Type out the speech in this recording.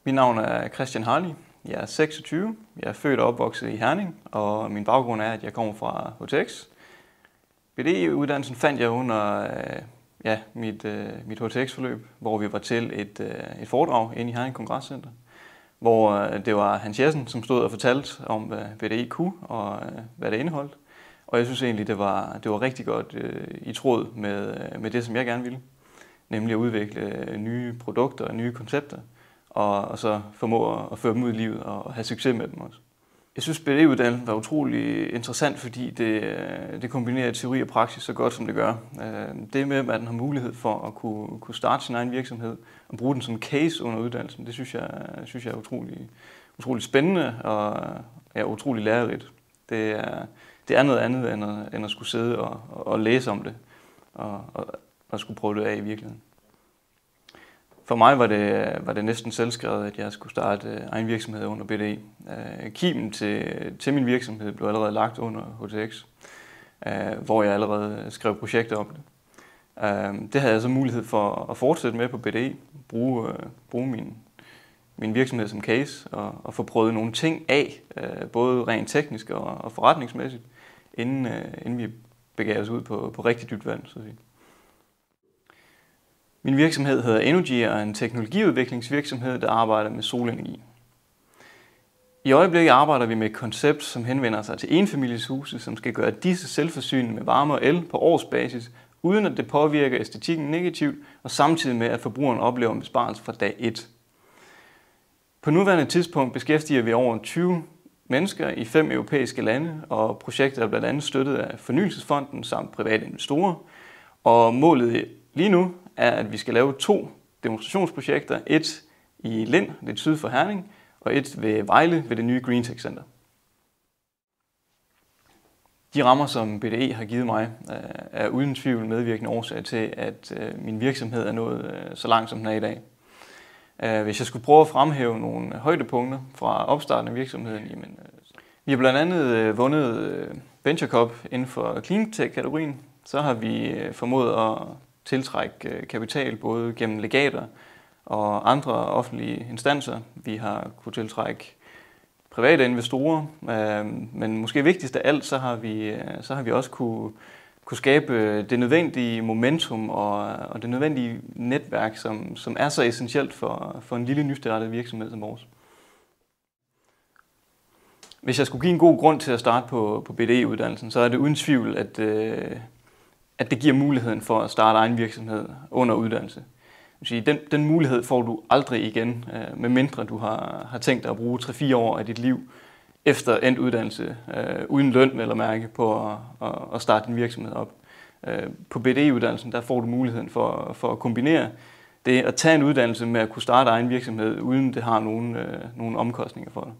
Mit navn er Christian Harli. Jeg er 26. Jeg er født og opvokset i Herning, og min baggrund er, at jeg kommer fra HTX. BDE-uddannelsen fandt jeg under mit HTX-forløb, hvor vi var til et foredrag inde i Herning Kongrescenter, hvor det var Hans Jessen, som stod og fortalte om, hvad BDE kunne og hvad det indeholdt. Og jeg synes egentlig, det var rigtig godt i tråd med det, som jeg gerne ville, nemlig at udvikle nye produkter og nye koncepter, og så formå at føre dem ud i livet og have succes med dem også. Jeg synes, BDE-uddannelsen var utrolig interessant, fordi det kombinerer teori og praksis så godt, som det gør. Det med, at man har mulighed for at kunne starte sin egen virksomhed og bruge den som case under uddannelsen, det synes jeg er utrolig spændende og utrolig lærerigt. Det er noget andet end at skulle sidde og læse om det og skulle prøve det af i virkeligheden. For mig var det næsten selvskrevet, at jeg skulle starte egen virksomhed under BDE. Kimen til min virksomhed blev allerede lagt under HTX, hvor jeg allerede skrev projekter om det. Det havde jeg så mulighed for at fortsætte med på BDE, bruge min virksomhed som case og få prøvet nogle ting af, både rent teknisk og forretningsmæssigt, inden vi begav os ud på rigtig dybt vand, så at sige. Min virksomhed hedder Energy og er en teknologiudviklingsvirksomhed, der arbejder med solenergi. I øjeblikket arbejder vi med et koncept, som henvender sig til enfamilieshuse, som skal gøre disse selvforsynende med varme og el på årsbasis, uden at det påvirker æstetikken negativt, og samtidig med, at forbrugeren oplever en besparelse fra dag 1. På nuværende tidspunkt beskæftiger vi over 20 mennesker i 5 europæiske lande, og projektet er blandt andet støttet af Fornyelsesfonden samt private investorer. Og målet lige nu er, at vi skal lave 2 demonstrationsprojekter. Et i Lind, lidt syd for Herning, og et ved Vejle ved det nye GreenTech Center. De rammer, som BDE har givet mig, er uden tvivl medvirkende årsag til, at min virksomhed er nået så langt, som den er i dag. Hvis jeg skulle prøve at fremhæve nogle højdepunkter fra opstarten af virksomheden, jamen, vi har blandt andet vundet Venture Cup inden for CleanTech-kategorien. Så har vi formået at tiltrække kapital både gennem legater og andre offentlige instanser. Vi har kunnet tiltrække private investorer, men måske vigtigst af alt, så har vi også kunne skabe det nødvendige momentum og det nødvendige netværk, som er så essentielt for en lille nystartet virksomhed som vores. Hvis jeg skulle give en god grund til at starte på BDE-uddannelsen, så er det uden tvivl, at det giver muligheden for at starte egen virksomhed under uddannelse. Den mulighed får du aldrig igen, medmindre du har tænkt dig at bruge 3-4 år af dit liv efter endt uddannelse, uden løn vel at mærke, på at starte din virksomhed op. På BDE-uddannelsen der får du muligheden for at kombinere det at tage en uddannelse med at kunne starte egen virksomhed, uden det har nogen omkostninger for dig.